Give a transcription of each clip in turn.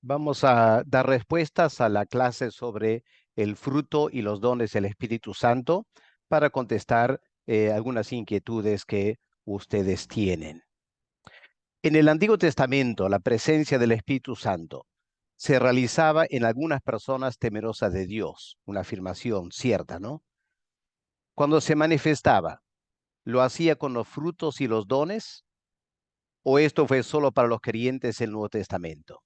Vamos a dar respuestas a la clase sobre el fruto y los dones del Espíritu Santo para contestar algunas inquietudes que ustedes tienen. En el Antiguo Testamento, la presencia del Espíritu Santo se realizaba en algunas personas temerosas de Dios, una afirmación cierta, ¿no? Cuando se manifestaba, ¿lo hacía con los frutos y los dones? ¿O esto fue solo para los creyentes del Nuevo Testamento?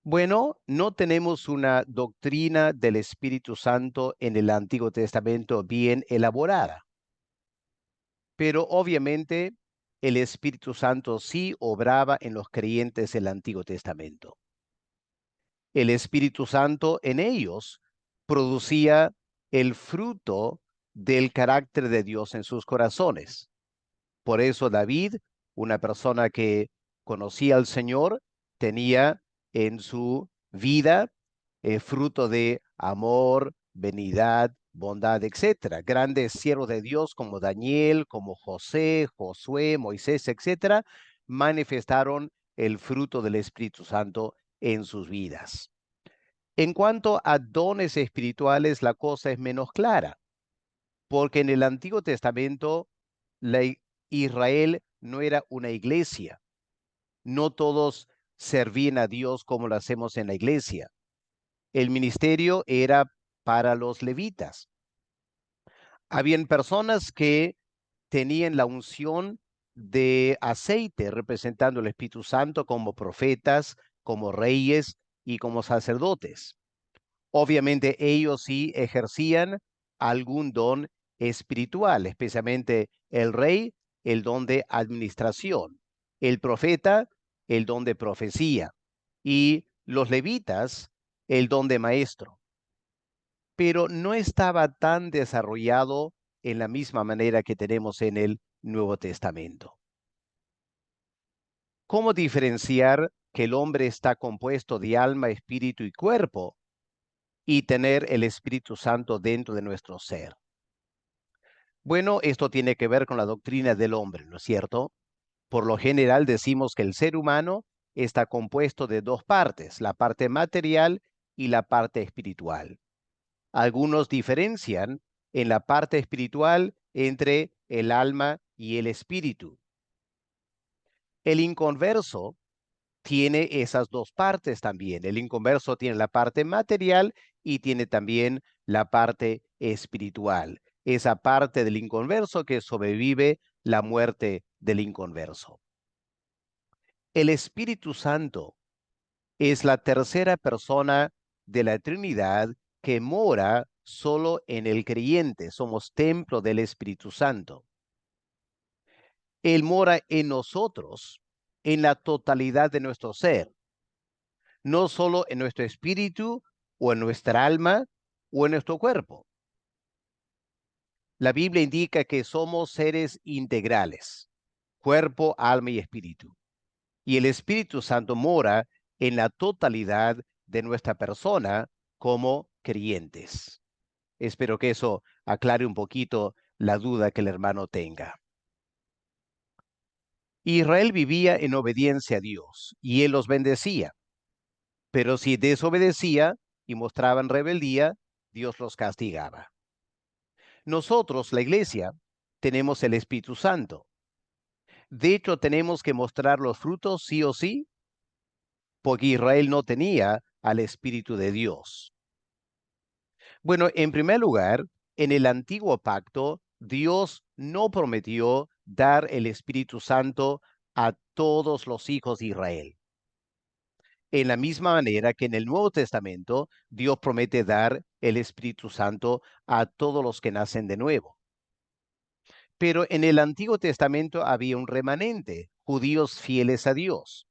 Bueno, no tenemos una doctrina del Espíritu Santo en el Antiguo Testamento bien elaborada, pero obviamente el Espíritu Santo sí obraba en los creyentes del Antiguo Testamento. El Espíritu Santo en ellos producía el fruto del carácter de Dios en sus corazones. Por eso David, una persona que conocía al Señor, tenía en su vida fruto de amor, benignidad, bondad, etcétera. Grandes siervos de Dios como Daniel, como José, Josué, Moisés, etcétera, manifestaron el fruto del Espíritu Santo en sus vidas. En cuanto a dones espirituales, la cosa es menos clara, porque en el Antiguo Testamento Israel no era una iglesia. No todos servían a Dios como lo hacemos en la iglesia. El ministerio era para los levitas. Habían personas que tenían la unción de aceite representando el Espíritu Santo como profetas, como reyes y como sacerdotes. Obviamente ellos sí ejercían algún don espiritual, especialmente el rey, el don de administración, el profeta, el don de profecía y los levitas, el don de maestro. Pero no estaba tan desarrollado en la misma manera que tenemos en el Nuevo Testamento. ¿Cómo diferenciar que el hombre está compuesto de alma, espíritu y cuerpo y tener el Espíritu Santo dentro de nuestro ser? Bueno, esto tiene que ver con la doctrina del hombre, ¿no es cierto? Por lo general decimos que el ser humano está compuesto de dos partes, la parte material y la parte espiritual. Algunos diferencian en la parte espiritual entre el alma y el espíritu. El inconverso tiene esas dos partes también. El inconverso tiene la parte material y tiene también la parte espiritual. Esa parte del inconverso que sobrevive la muerte del inconverso. El Espíritu Santo es la tercera persona de la Trinidad que mora solo en el creyente. Somos templo del Espíritu Santo. Él mora en nosotros, en la totalidad de nuestro ser, no solo en nuestro espíritu o en nuestra alma o en nuestro cuerpo. La Biblia indica que somos seres integrales, cuerpo, alma y espíritu. Y el Espíritu Santo mora en la totalidad de nuestra persona como creyentes. Espero que eso aclare un poquito la duda que el hermano tenga. Israel vivía en obediencia a Dios y él los bendecía. Pero si desobedecía y mostraban rebeldía, Dios los castigaba. Nosotros, la iglesia, tenemos el Espíritu Santo. De hecho, tenemos que mostrar los frutos sí o sí, porque Israel no tenía al Espíritu de Dios. Bueno, en primer lugar, en el antiguo pacto, Dios no prometió dar el Espíritu Santo a todos los hijos de Israel. En la misma manera que en el Nuevo Testamento, Dios promete dar el Espíritu Santo a todos los que nacen de nuevo. Pero en el Antiguo Testamento había un remanente, judíos fieles a Dios.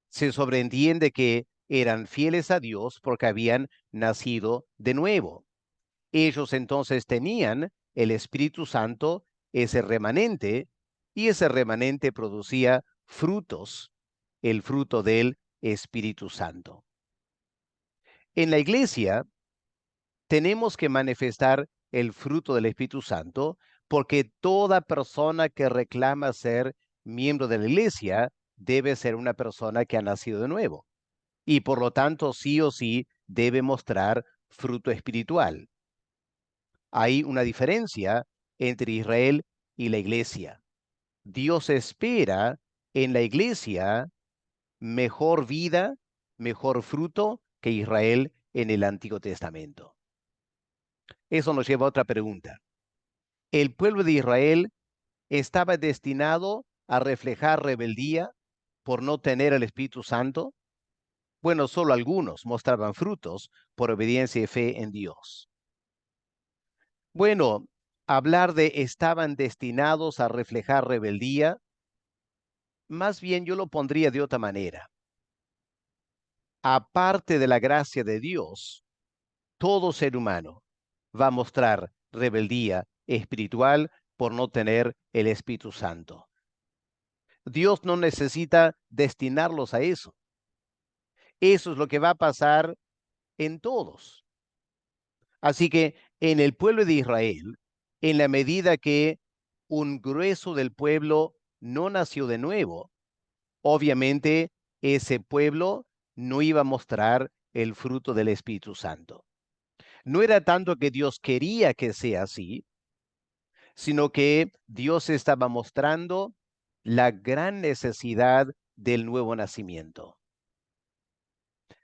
Se sobreentiende que eran fieles a Dios porque habían nacido de nuevo. Ellos entonces tenían el Espíritu Santo, ese remanente, y ese remanente producía frutos, el fruto del Espíritu Santo. En la iglesia tenemos que manifestar el fruto del Espíritu Santo porque toda persona que reclama ser miembro de la iglesia debe ser una persona que ha nacido de nuevo. y por lo tanto sí o sí debe mostrar fruto espiritual. Hay una diferencia entre Israel y la iglesia. Dios espera en la iglesia mejor vida, mejor fruto que Israel en el Antiguo Testamento. Eso nos lleva a otra pregunta. ¿El pueblo de Israel estaba destinado a reflejar rebeldía por no tener el Espíritu Santo? Bueno, solo algunos mostraban frutos por obediencia y fe en Dios. Bueno, hablar de estaban destinados a reflejar rebeldía, más bien yo lo pondría de otra manera. Aparte de la gracia de Dios, todo ser humano va a mostrar rebeldía espiritual por no tener el Espíritu Santo. Dios no necesita destinarlos a eso. Eso es lo que va a pasar en todos. Así que en el pueblo de Israel, en la medida que un grueso del pueblo no nació de nuevo, obviamente ese pueblo no iba a mostrar el fruto del Espíritu Santo. No era tanto que Dios quería que sea así, sino que Dios estaba mostrando la gran necesidad del nuevo nacimiento.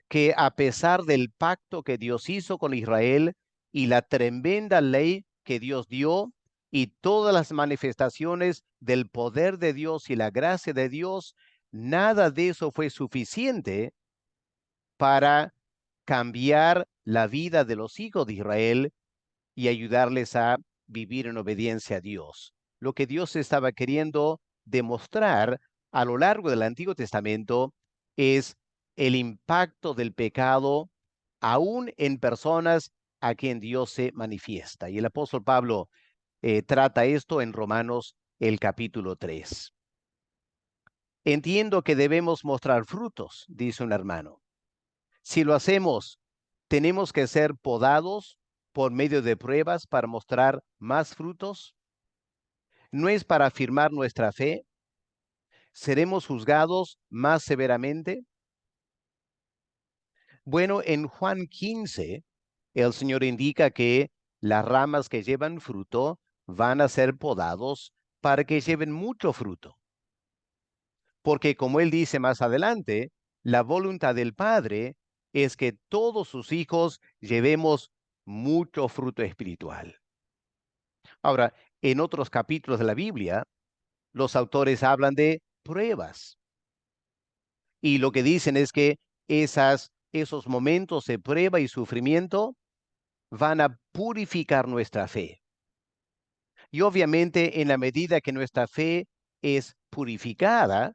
Que a pesar del pacto que Dios hizo con Israel y la tremenda ley que Dios dio y todas las manifestaciones del poder de Dios y la gracia de Dios, nada de eso fue suficiente para cambiar la vida de los hijos de Israel y ayudarles a vivir en obediencia a Dios. Lo que Dios estaba queriendo demostrar a lo largo del Antiguo Testamento es el impacto del pecado aún en personas a quien Dios se manifiesta. Y el apóstol Pablo trata esto en Romanos el capítulo 3. Entiendo que debemos mostrar frutos, dice un hermano. Si lo hacemos, tenemos que ser podados por medio de pruebas para mostrar más frutos. ¿No es para afirmar nuestra fe? ¿Seremos juzgados más severamente? Bueno, en Juan 15, el Señor indica que las ramas que llevan fruto van a ser podados para que lleven mucho fruto. Porque como Él dice más adelante, la voluntad del Padre es que todos sus hijos llevemos mucho fruto espiritual. Ahora, en otros capítulos de la Biblia, los autores hablan de pruebas. Y lo que dicen es que esos momentos de prueba y sufrimiento van a purificar nuestra fe. Y obviamente en la medida que nuestra fe es purificada,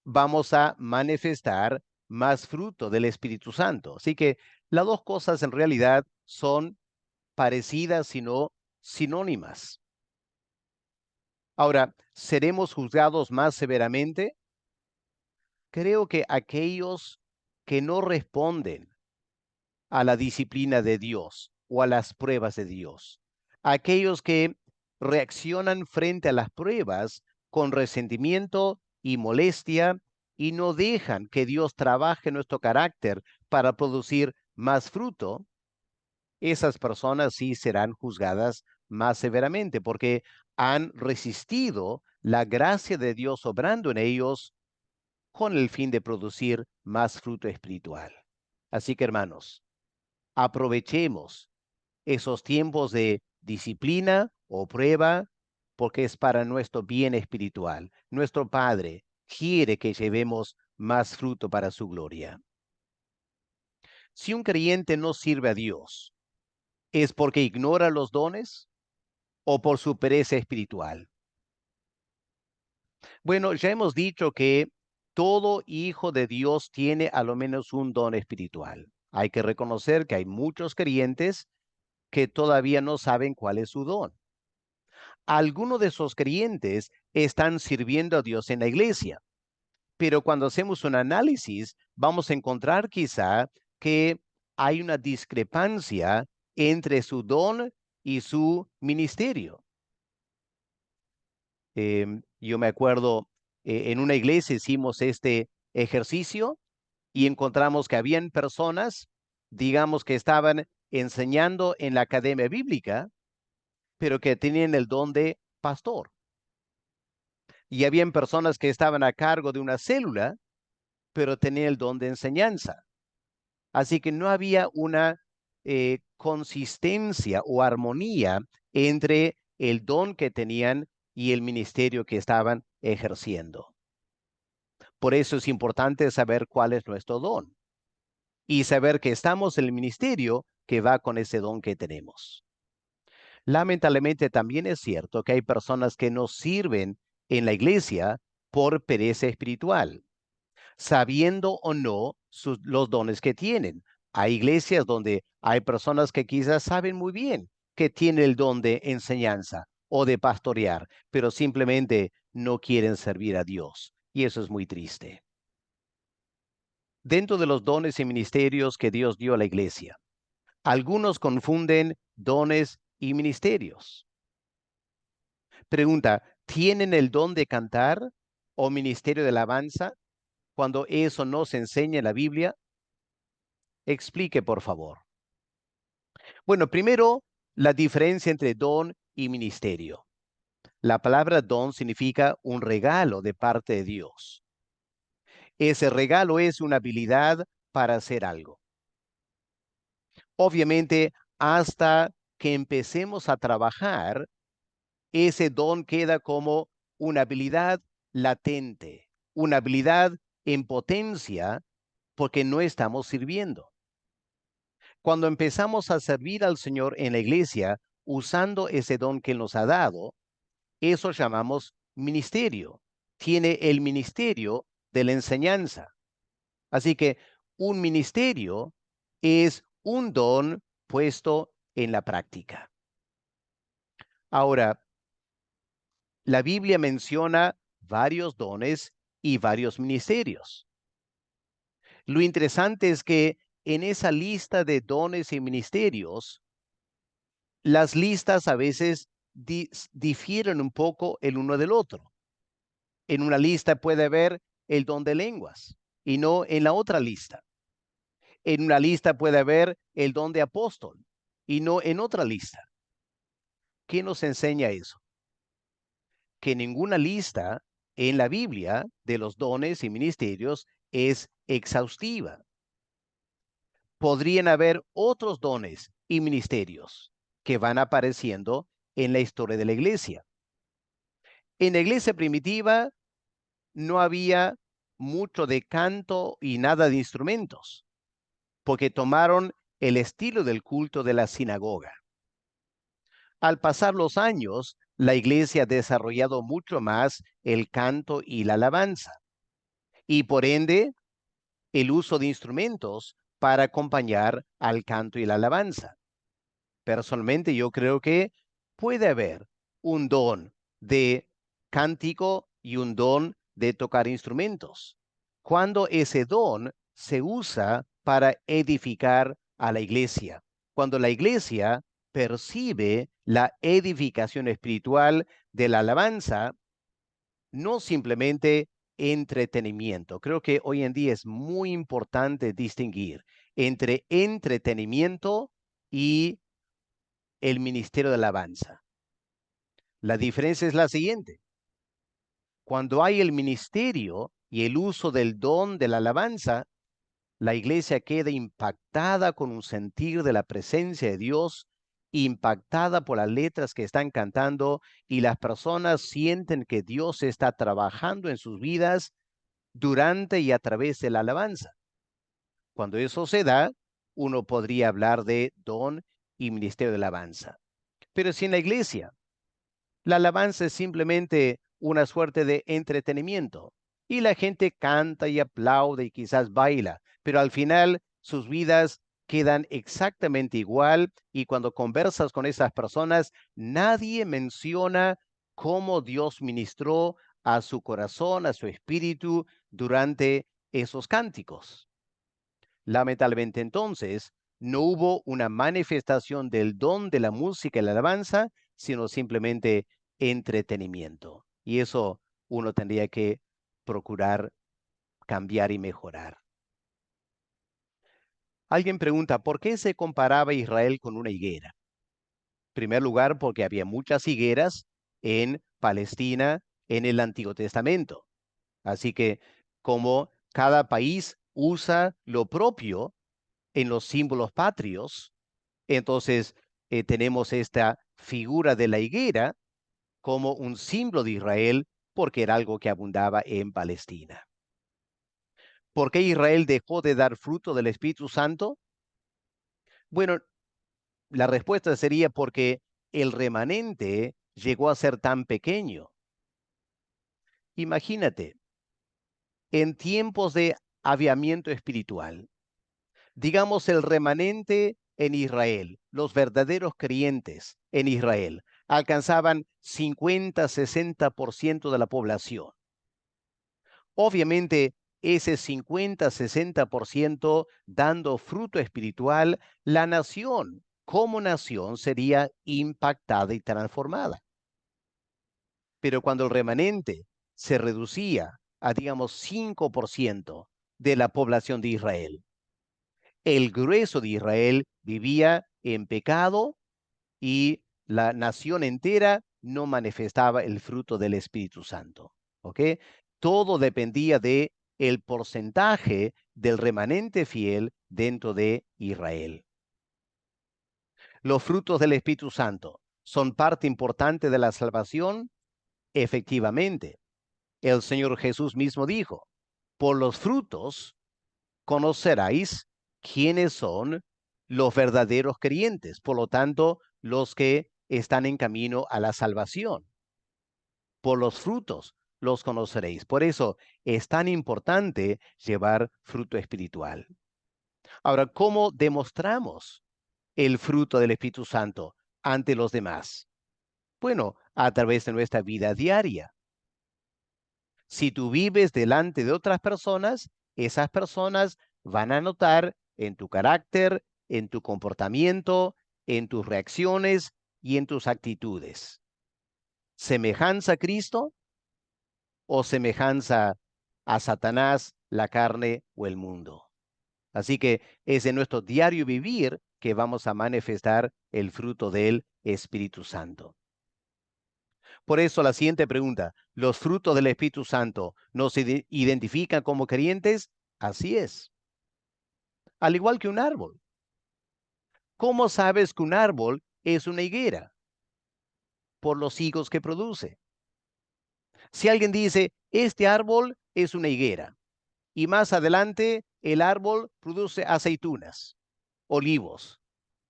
vamos a manifestar más fruto del Espíritu Santo. Así que las dos cosas en realidad son parecidas, sino sinónimas. Ahora, ¿seremos juzgados más severamente? Creo que aquellos que no responden a la disciplina de Dios o a las pruebas de Dios, aquellos que reaccionan frente a las pruebas con resentimiento y molestia y no dejan que Dios trabaje nuestro carácter para producir más fruto, esas personas sí serán juzgadas más severamente porque han resistido la gracia de Dios obrando en ellos con el fin de producir más fruto espiritual. Así que, hermanos, aprovechemos esos tiempos de disciplina o prueba porque es para nuestro bien espiritual. Nuestro Padre quiere que llevemos más fruto para su gloria. Si un creyente no sirve a Dios, ¿es porque ignora los dones o por su pereza espiritual? Bueno, ya hemos dicho que todo hijo de Dios tiene a lo menos un don espiritual. Hay que reconocer que hay muchos creyentes que todavía no saben cuál es su don. Algunos de esos creyentes están sirviendo a Dios en la iglesia, pero cuando hacemos un análisis, vamos a encontrar quizá que hay una discrepancia entre su don y su ministerio. Yo me acuerdo, en una iglesia hicimos este ejercicio y encontramos que habían personas, digamos, que estaban enseñando en la academia bíblica, pero que tenían el don de pastor. Y habían personas que estaban a cargo de una célula, pero tenían el don de enseñanza. Así que no había una consistencia o armonía entre el don que tenían y el ministerio que estaban ejerciendo. Por eso es importante saber cuál es nuestro don y saber que estamos en el ministerio que va con ese don que tenemos. Lamentablemente también es cierto que hay personas que no sirven en la iglesia por pereza espiritual, sabiendo o no los dones que tienen. Hay iglesias donde hay personas que quizás saben muy bien que tienen el don de enseñanza o de pastorear, pero simplemente no quieren servir a Dios. Y eso es muy triste. Dentro de los dones y ministerios que Dios dio a la iglesia, algunos confunden dones y ministerios. Pregunta, ¿tienen el don de cantar o ministerio de alabanza cuando eso no se enseña en la Biblia? Explique, por favor. Bueno, primero, la diferencia entre don y ministerio. La palabra don significa un regalo de parte de Dios. Ese regalo es una habilidad para hacer algo. Obviamente, hasta que empecemos a trabajar, ese don queda como una habilidad latente, una habilidad en potencia, porque no estamos sirviendo. Cuando empezamos a servir al Señor en la iglesia, usando ese don que Él nos ha dado, eso llamamos ministerio. Tiene el ministerio de la enseñanza. Así que un ministerio es un don puesto en la práctica. Ahora, la Biblia menciona varios dones y varios ministerios. Lo interesante es que en esa lista de dones y ministerios, las listas a veces difieren un poco el uno del otro. En una lista puede haber el don de lenguas y no en la otra lista. En una lista puede haber el don de apóstol y no en otra lista. ¿Qué nos enseña eso? Que ninguna lista en la Biblia de los dones y ministerios es exhaustiva. Podrían haber otros dones y ministerios que van apareciendo en la historia de la iglesia. En la iglesia primitiva no había mucho de canto y nada de instrumentos, porque tomaron el estilo del culto de la sinagoga. Al pasar los años, la iglesia ha desarrollado mucho más el canto y la alabanza, y por ende, el uso de instrumentos para acompañar al canto y la alabanza. Personalmente, yo creo que puede haber un don de cántico y un don de tocar instrumentos, cuando ese don se usa para edificar a la iglesia, cuando la iglesia percibe la edificación espiritual de la alabanza, no simplemente entretenimiento. Creo que hoy en día es muy importante distinguir entre entretenimiento y el ministerio de alabanza. La diferencia es la siguiente. Cuando hay el ministerio y el uso del don de la alabanza, la iglesia queda impactada con un sentir de la presencia de Dios, impactada por las letras que están cantando y las personas sienten que Dios está trabajando en sus vidas durante y a través de la alabanza. Cuando eso se da, uno podría hablar de don y ministerio de alabanza. Pero si en la iglesia la alabanza es simplemente una suerte de entretenimiento y la gente canta y aplaude y quizás baila, pero al final sus vidas quedan exactamente igual y cuando conversas con esas personas, nadie menciona cómo Dios ministró a su corazón, a su espíritu durante esos cánticos. Lamentablemente entonces, no hubo una manifestación del don de la música y la alabanza, sino simplemente entretenimiento. Y eso uno tendría que procurar cambiar y mejorar. Alguien pregunta, ¿por qué se comparaba Israel con una higuera? En primer lugar, porque había muchas higueras en Palestina en el Antiguo Testamento. Así que como cada país usa lo propio en los símbolos patrios, entonces tenemos esta figura de la higuera como un símbolo de Israel porque era algo que abundaba en Palestina. ¿Por qué Israel dejó de dar fruto del Espíritu Santo? Bueno, la respuesta sería porque el remanente llegó a ser tan pequeño. Imagínate, en tiempos de aviamiento espiritual, digamos el remanente en Israel, los verdaderos creyentes en Israel, alcanzaban 50-60% de la población. Obviamente, ese 50-60% dando fruto espiritual, la nación como nación sería impactada y transformada. Pero cuando el remanente se reducía a, digamos, 5% de la población de Israel, el grueso de Israel vivía en pecado y la nación entera no manifestaba el fruto del Espíritu Santo. ¿Ok? Todo dependía de el porcentaje del remanente fiel dentro de Israel. Los frutos del Espíritu Santo son parte importante de la salvación. Efectivamente, el Señor Jesús mismo dijo, por los frutos conoceráis quiénes son los verdaderos creyentes, por lo tanto, los que están en camino a la salvación. Por los frutos los conoceréis. Por eso es tan importante llevar fruto espiritual. Ahora, ¿cómo demostramos el fruto del Espíritu Santo ante los demás? Bueno, a través de nuestra vida diaria. Si tú vives delante de otras personas, esas personas van a notar en tu carácter, en tu comportamiento, en tus reacciones y en tus actitudes. ¿Semejanza a Cristo o semejanza a Satanás, la carne o el mundo? Así que es en nuestro diario vivir que vamos a manifestar el fruto del Espíritu Santo. Por eso la siguiente pregunta, ¿los frutos del Espíritu Santo nos identifican como creyentes? Así es. Al igual que un árbol. ¿Cómo sabes que un árbol es una higuera? Por los higos que produce. Si alguien dice, este árbol es una higuera, y más adelante el árbol produce aceitunas, olivos,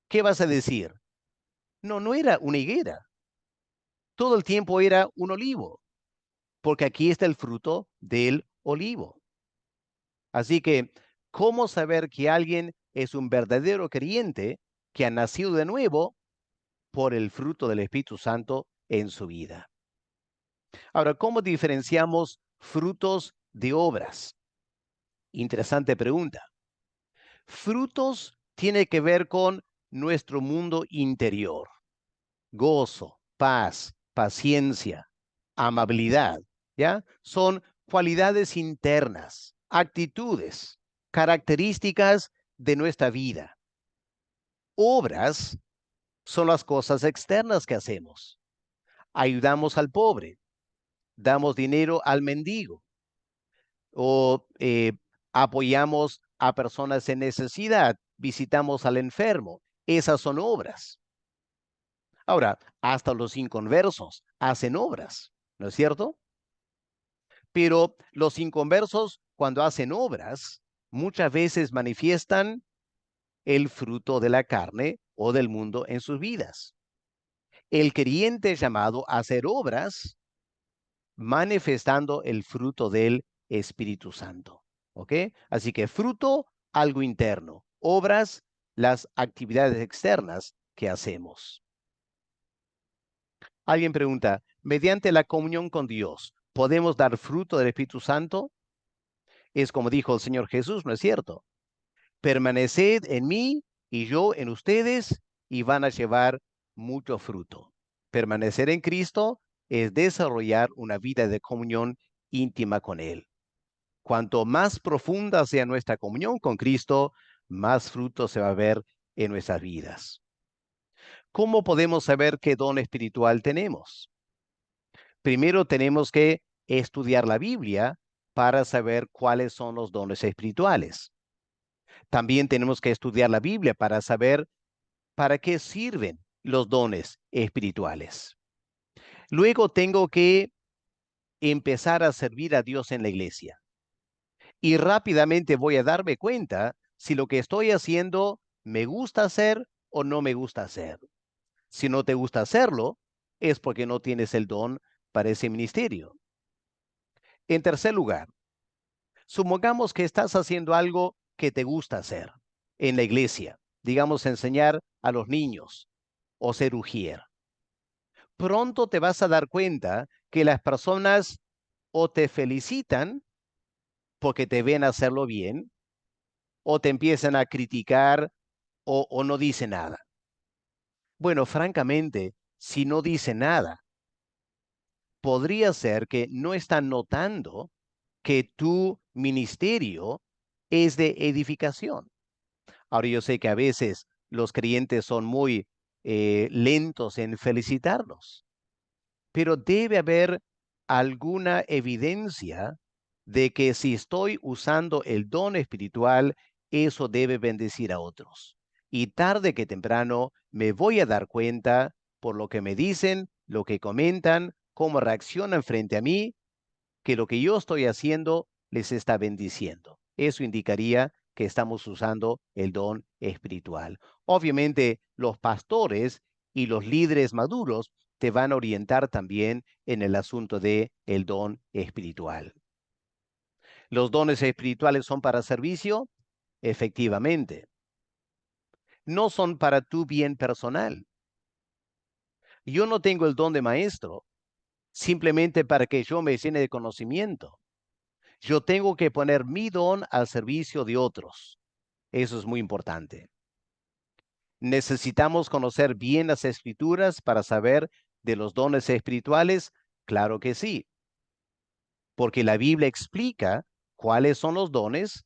¿qué vas a decir? No, no era una higuera. Todo el tiempo era un olivo, porque aquí está el fruto del olivo. Así que, ¿cómo saber que alguien es un verdadero creyente que ha nacido de nuevo por el fruto del Espíritu Santo en su vida? Ahora, ¿cómo diferenciamos frutos de obras? Interesante pregunta. Frutos tiene que ver con nuestro mundo interior. Gozo, paz, paciencia, amabilidad, ¿ya? Son cualidades internas, actitudes, características de nuestra vida. Obras son las cosas externas que hacemos. Ayudamos al pobre, damos dinero al mendigo o apoyamos a personas en necesidad, visitamos al enfermo. Esas son obras. Ahora, hasta los inconversos hacen obras, ¿no es cierto? Pero los inconversos, cuando hacen obras, muchas veces manifiestan el fruto de la carne o del mundo en sus vidas. El creyente es llamado a hacer obras manifestando el fruto del Espíritu Santo. ¿Ok? Así que fruto, algo interno. Obras, las actividades externas que hacemos. Alguien pregunta, mediante la comunión con Dios, ¿podemos dar fruto del Espíritu Santo? Es como dijo el Señor Jesús, ¿no es cierto? Permaneced en mí y yo en ustedes y van a llevar mucho fruto. Permanecer en Cristo es desarrollar una vida de comunión íntima con Él. Cuanto más profunda sea nuestra comunión con Cristo, más fruto se va a ver en nuestras vidas. ¿Cómo podemos saber qué don espiritual tenemos? Primero tenemos que estudiar la Biblia para saber cuáles son los dones espirituales. También tenemos que estudiar la Biblia para saber para qué sirven los dones espirituales. Luego tengo que empezar a servir a Dios en la iglesia. Y rápidamente voy a darme cuenta si lo que estoy haciendo me gusta hacer o no me gusta hacer. Si no te gusta hacerlo, es porque no tienes el don para ese ministerio. En tercer lugar, supongamos que estás haciendo algo que te gusta hacer en la iglesia, digamos enseñar a los niños o ser ujier. Pronto te vas a dar cuenta que las personas o te felicitan porque te ven hacerlo bien, o te empiezan a criticar o no dice nada. Bueno, francamente, si no dice nada, podría ser que no están notando que tu ministerio es de edificación. Ahora yo sé que a veces los creyentes son muy lentos en felicitarnos, pero debe haber alguna evidencia de que si estoy usando el don espiritual, eso debe bendecir a otros. Y tarde que temprano me voy a dar cuenta por lo que me dicen, lo que comentan, cómo reaccionan frente a mí, que lo que yo estoy haciendo les está bendiciendo. Eso indicaría que estamos usando el don espiritual. Obviamente, los pastores y los líderes maduros te van a orientar también en el asunto de el don espiritual. ¿Los dones espirituales son para servicio? Efectivamente. No son para tu bien personal. Yo no tengo el don de maestro simplemente para que yo me llene de conocimiento. Yo tengo que poner mi don al servicio de otros. Eso es muy importante. ¿Necesitamos conocer bien las escrituras para saber de los dones espirituales? Claro que sí, porque la Biblia explica cuáles son los dones,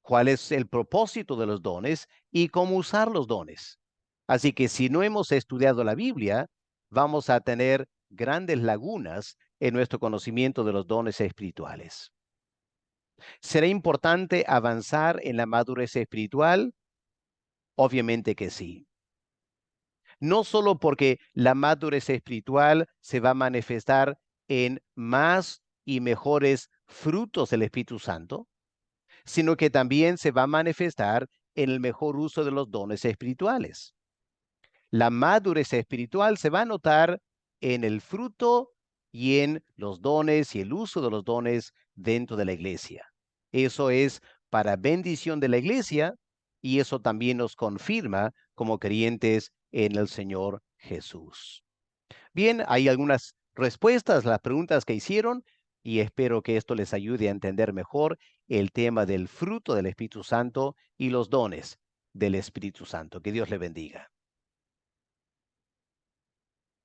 cuál es el propósito de los dones y cómo usar los dones. Así que si no hemos estudiado la Biblia, vamos a tener grandes lagunas en nuestro conocimiento de los dones espirituales. ¿Será importante avanzar en la madurez espiritual? Obviamente que sí. No solo porque la madurez espiritual se va a manifestar en más y mejores frutos del Espíritu Santo, sino que también se va a manifestar en el mejor uso de los dones espirituales. La madurez espiritual se va a notar en el fruto y en los dones y el uso de los dones dentro de la iglesia. Eso es para bendición de la iglesia y eso también nos confirma como creyentes en el Señor Jesús. Bien, hay algunas respuestas a las preguntas que hicieron y espero que esto les ayude a entender mejor el tema del fruto del Espíritu Santo y los dones del Espíritu Santo. Que Dios le bendiga.